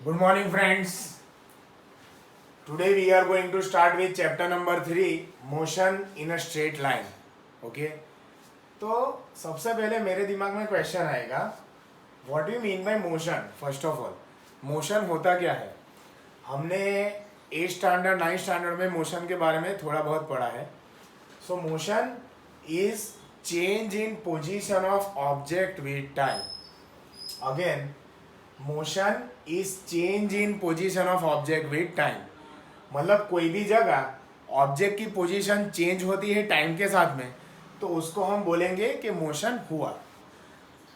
Good morning, friends. Today we are going to start with chapter number 3, motion in a straight line. Okay? तो सबसे पहले मेरे दिमाग में क्वेश्चन आएगा, what you mean by motion. First of all, motion होता क्या है? हमने 8th स्टैंडर्ड 9th स्टैंडर्ड में मोशन के बारे में थोड़ा बहुत पढ़ा है. सो motion is change in position of object with time. Again, motion is change in position of object with time. मतलब कोई भी जगह ऑब्जेक्ट की पोजीशन चेंज होती है टाइम के साथ में, तो उसको हम बोलेंगे कि मोशन हुआ.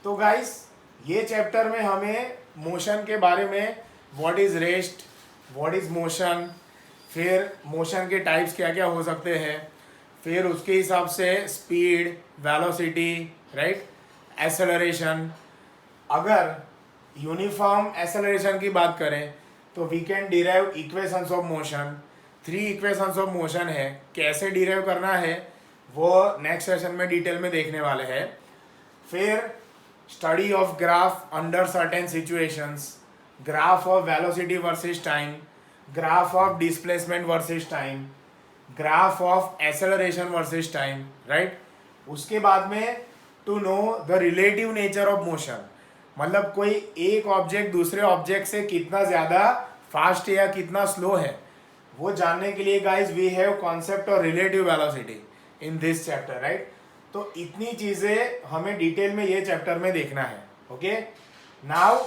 तो गाइस, ये चैप्टर में हमें मोशन के बारे में what is rest, what is motion, फिर मोशन के टाइप्स क्या क्या हो सकते हैं, फिर उसके हिसाब से स्पीड, वेलोसिटी, राइट, एक्सेलरेशन. अगर यूनिफॉर्म एक्सेलरेशन की बात करें तो we can derive equations of motion. 3 equations of motion है. कैसे डिराइव करना है वो नेक्स्ट सेशन में डिटेल में देखने वाले हैं. फिर study of graph under certain situations, graph of velocity versus time, graph of displacement versus time, graph of acceleration versus time, right. उसके बाद में to know the relative nature of motion. मतलब कोई एक ऑब्जेक्ट दूसरे ऑब्जेक्ट से कितना ज़्यादा फास्ट है या कितना स्लो है, वो जानने के लिए guys we have concept of relative velocity in this chapter, right. तो इतनी चीज़ें हमें डिटेल में ये चैप्टर में देखना है. ओके, नाउ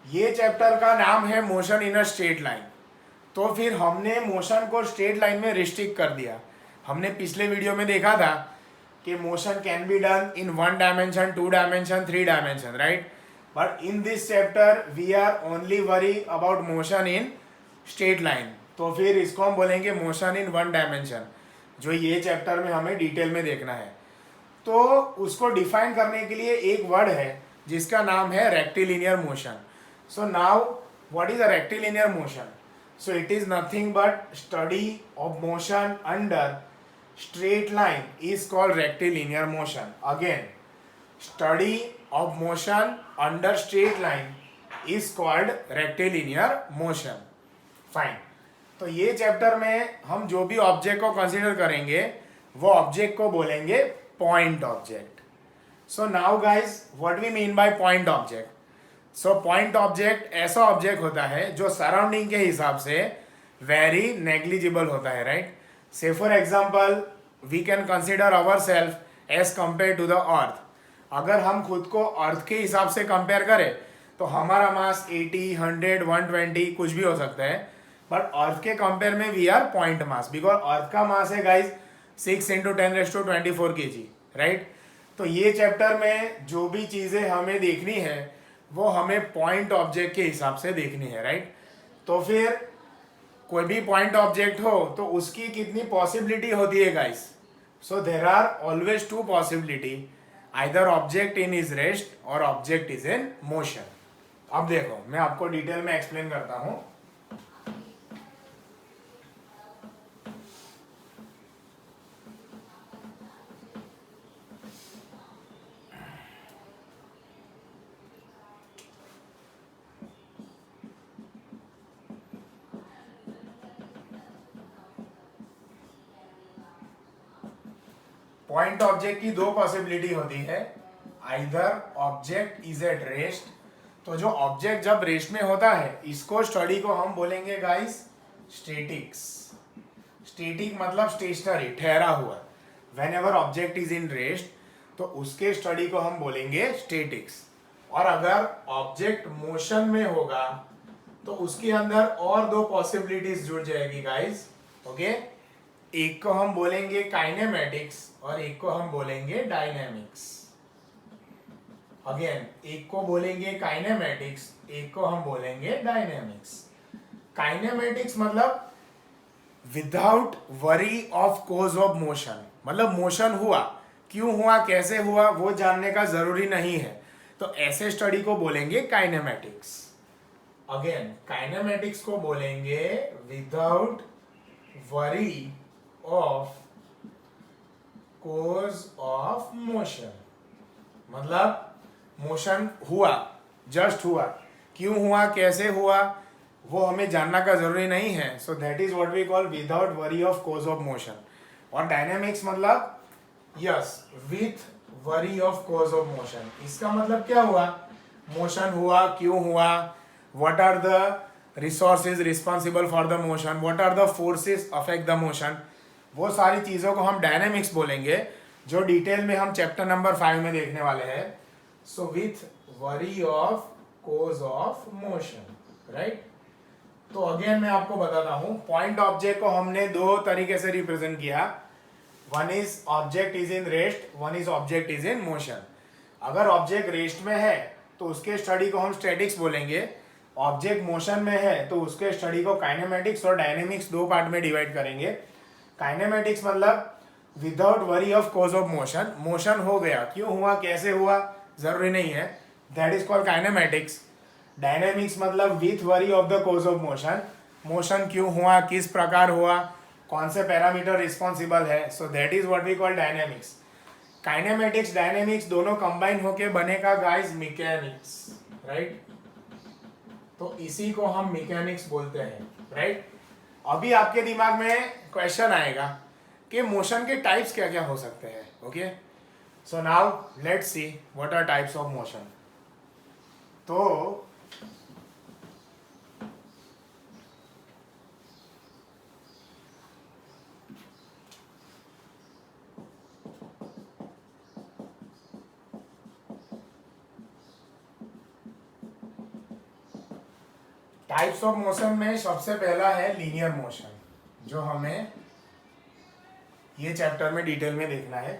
ये चैप्टर का नाम है motion in a straight line. तो फिर हमने मोशन को स्ट्रेट लाइन में रिस्ट्रिक्ट कर दिया. हमने पिछले वीडियो में देखा था कि motion can be done in 1 dimension, 2 dimension, 3 dimension, right. But in this chapter we are only worry about motion in straight line. तो फिर इसको हम बोलेंगे मोशन इन 1 डायमेंशन, जो ये चैप्टर में हमें डिटेल में देखना है. तो उसको डिफाइन करने के लिए एक वर्ड है जिसका नाम है rectilinear motion. So now what is a rectilinear motion? So it is nothing but study of motion under straight line is called rectilinear motion. Again, study of motion under straight line is called rectilinear motion. Fine. तो ये chapter में हम जो भी object को consider करेंगे वो object को बोलेंगे point object. So now guys, what we mean by point object? So point object ऐसा ऑब्जेक्ट होता है जो सराउंडिंग के हिसाब से वेरी नेग्लिजिबल होता है, right. Say for example we can consider our self as compare to the earth. अगर हम खुद को अर्थ के हिसाब से कंपेयर करें तो हमारा मास 80, 100, 120 कुछ भी हो सकता है. बट अर्थ के कंपेयर में we are point mass, because earth का मास है गाइज 6 × 10⁻24 kg, राइट. तो ये चैप्टर में जो भी चीज़ें हमें देखनी है वो हमें पॉइंट ऑब्जेक्ट के हिसाब से देखनी है, राइट. तो फिर कोई भी पॉइंट ऑब्जेक्ट हो तो उसकी कितनी पॉसिबिलिटी होती है guys? So there are always 2 possibility. Either object in is rest और object is in motion. अब देखो, मैं आपको डिटेल में एक्सप्लेन करता हूं. पॉइंट ऑब्जेक्ट की 2 पॉसिबिलिटी होती है. Either object is at rest. तो जो ऑब्जेक्ट जब रेस्ट में होता है इसको स्टडी को हम बोलेंगे गाइस स्टेटिक्स. स्टेटिक मतलब स्टेशनरी, ठहरा हुआ. When ever object is in rest तो उसके स्टडी को हम बोलेंगे स्टेटिक्स. और अगर ऑब्जेक्ट मोशन में होगा तो उसके अंदर और 2 पॉसिबिलिटीज जुड़ जाएगी गाइस. ओके, एक को हम बोलेंगे काइनेमेटिक्स और एक को हम बोलेंगे डायनेमिक्स. अगेन, एक को बोलेंगे काइनेमेटिक्स, एक को हम बोलेंगे डायनेमिक्स. काइनेमेटिक्स मतलब without worry of cause of motion. मतलब मोशन हुआ, क्यों हुआ, कैसे हुआ वो जानने का जरूरी नहीं है, तो ऐसे स्टडी को बोलेंगे काइनेमेटिक्स. अगेन, काइनेमेटिक्स को बोलेंगे without worry of cause of motion. मतलब मोशन हुआ, जस्ट हुआ, क्यों हुआ, कैसे हुआ, वो हमें जानना का जरूरी नहीं है. So that is what we call without worry of cause of motion. और डायनेमिक्स मतलब yes with worry of cause of motion. इसका मतलब क्या हुआ, मोशन हुआ, क्यों हुआ, what are the resources responsible for the motion, what are the forces affect the motion, वो सारी चीज़ों को हम डायनेमिक्स बोलेंगे, जो डिटेल में हम चैप्टर नंबर 5 में देखने वाले हैं. So with worry of cause of motion, right. तो अगेन मैं आपको बताता हूं, पॉइंट ऑब्जेक्ट को हमने दो तरीके से रिप्रेजेंट किया. One is object is in rest, one is object is in motion. अगर ऑब्जेक्ट रेस्ट में है तो उसके स्टडी को हम स्टैटिक्स बोलेंगे. ऑब्जेक्ट मोशन में है तो उसके स्टडी को काइनेमेटिक्स और डायनेमिक्स दो पार्ट में डिवाइड करेंगे. काइनेमेटिक्स मतलब without worry of cause of motion. Motion हो गया, क्यों हुआ, कैसे हुआ, जरूरी नहीं है, that is called kinematics. Dynamics मतलब with worry of the cause of motion. Motion क्यों हुआ, किस प्रकार हुआ, कौन से पैरामीटर रिस्पॉन्सिबल है, so that is what we call dynamics. Kinematics dynamics दोनों कंबाइन होके बनेगा गाइस मैकेनिक्स, राइट. तो इसी को हम मैकेनिक्स बोलते हैं, राइट. अभी आपके दिमाग में क्वेश्चन आएगा कि मोशन के टाइप्स क्या क्या हो सकते हैं. Okay, so now let's see what are types of motion. तो टाइप्स ऑफ मोशन में सबसे पहला है लीनियर मोशन, जो हमें ये चैप्टर में डिटेल में देखना है.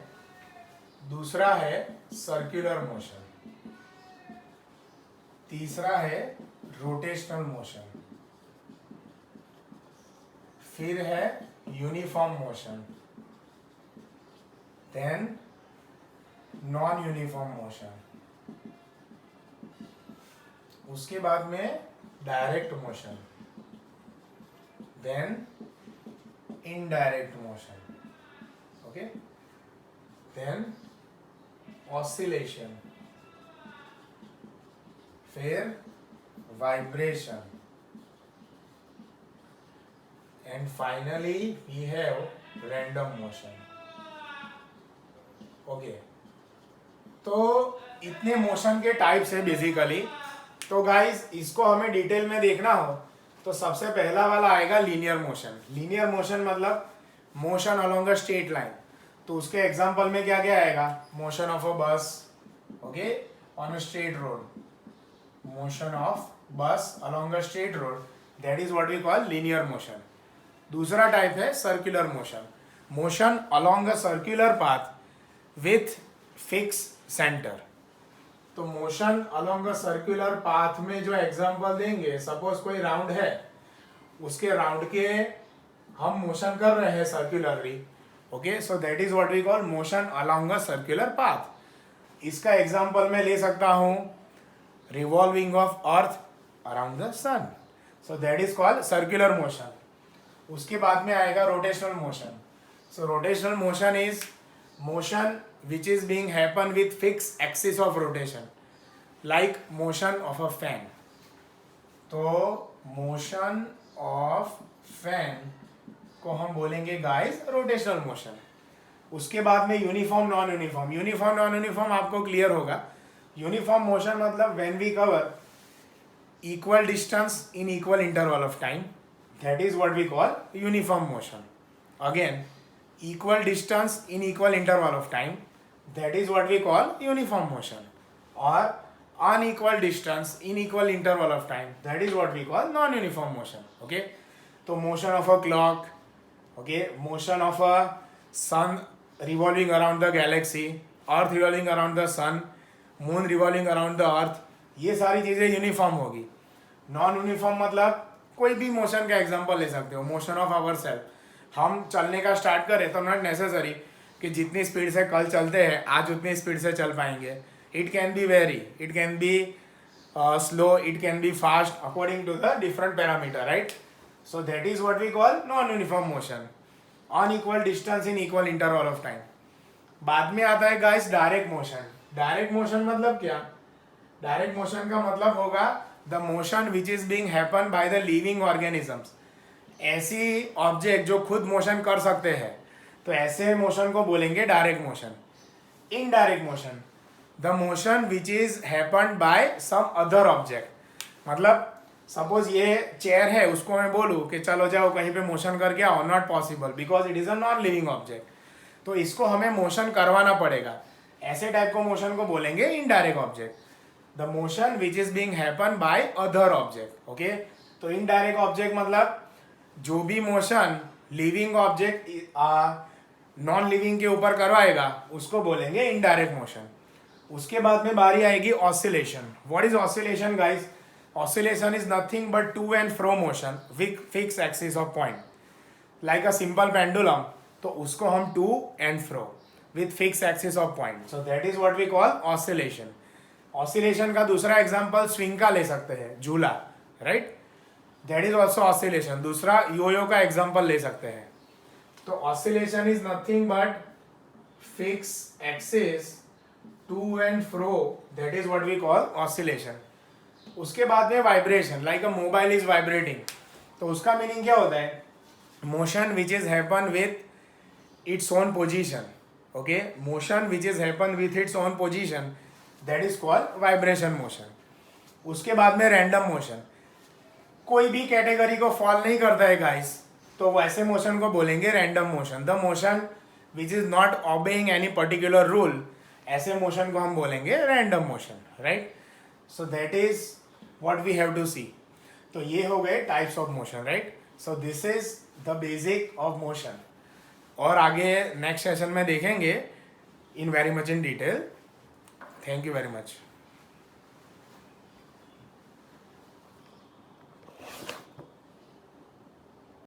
दूसरा है सर्कुलर मोशन. तीसरा है रोटेशनल मोशन. फिर है uniform motion. Then non uniform motion. उसके बाद में direct motion. Then indirect motion. Okay, then oscillation. फिर vibration. And finally we have random motion. Okay, तो इतने मोशन के टाइप्स है बेसिकली. तो गाइस इसको हमें डिटेल में देखना हो तो सबसे पहला वाला आएगा लीनियर मोशन. लीनियर मोशन मतलब motion along a straight line. तो उसके एग्जांपल में क्या क्या आएगा, motion of a bus, okay, on a straight road. Motion of bus along a straight road, that is what we call linear motion. दूसरा type है circular motion. Motion along a circular path with fix centre. तो motion along a circular path में जो example देंगे, suppose कोई round है, उसके round के हम मोशन कर रहे हैं circularly. Okay, so that is what we call motion along a circular path. इसका एग्जांपल मैं ले सकता हूं revolving of earth around the sun. So that is called circular motion. उसके बाद में आएगा rotational motion. So rotational motion is motion which is being happen with fixed axis of rotation, like motion of a fan. तो motion of fan को हम बोलेंगे guys rotational motion. उसके बाद में uniform non uniform. Uniform non uniform आपको clear होगा. Uniform motion मतलब when we cover equal distance in equal interval of time, that is what we call uniform motion. Again, equal distance in equal interval of time, that is what we call uniform motion. Or unequal distance in equal interval of time, that is what we call non-uniform motion. Okay, so motion of a clock, okay, motion of a sun revolving around the galaxy, earth revolving around the sun, moon revolving around the earth, ये सारी चीज़ें uniform होगी. Non uniform मतलब कोई भी motion का example ले सकते हो. मोशन ऑफ आवर सेल्फ, हम चलने का स्टार्ट करें तो नॉट नेसेसरी कि जितनी स्पीड से कल चलते हैं आज उतनी स्पीड से चल पाएंगे. It can be very, it can be slow, it can be fast according to the different parameter, right. So that is what we call non uniform motion. Unequal distance in equal interval of time. बाद में आता है guys direct motion. Direct motion मतलब क्या, direct motion का मतलब होगा the motion which is being happen by the living organisms, ऐसी ऑब्जेक्ट जो खुद मोशन कर सकते हैं, तो ऐसे मोशन को बोलेंगे direct motion. Indirect motion, the motion which is happen by some other object. मतलब सपोज ये चेयर है, उसको मैं बोलूँ कि चलो जाओ कहीं पे मोशन करके आओ, not possible because it is a non living object. तो इसको हमें मोशन करवाना पड़ेगा. ऐसे टाइप को मोशन को बोलेंगे indirect object. The motion which is being happen by other object. Okay, तो इनडायरेक्ट ऑब्जेक्ट मतलब जो भी motion living object non living के ऊपर करवाएगा उसको बोलेंगे इनडायरेक्ट मोशन. उसके बाद में बारी आएगी oscillation. What is oscillation guys? Oscillation is nothing but to and fro motion with fix axis of point, like a simple pendulum. तो उसको हम to and fro with fix axis of point, so that is what we call oscillation. Oscillation का दूसरा example swing का ले सकते हैं, झूला, right? That is also oscillation. दूसरा योयो का एग्जांपल ले सकते हैं. तो oscillation is nothing but fix axis to and fro, that is what we call oscillation. उसके बाद में vibration, like a mobile is vibrating. तो उसका मीनिंग क्या होता है? Motion which is happen with its own position. Okay, motion which is happen with its own position, that is called vibration motion. उसके बाद में रैंडम मोशन, कोई भी कैटेगरी को फॉल नहीं करता है गाइस, तो वैसे मोशन को बोलेंगे random motion. The motion which is not obeying any particular rule, ऐसे मोशन को हम बोलेंगे random motion, right? So that is what we have to see. तो ये हो गए types of motion, right? So this is the basic of motion. और आगे नेक्स्ट सेशन में देखेंगे in very much in detail. Thank you very much.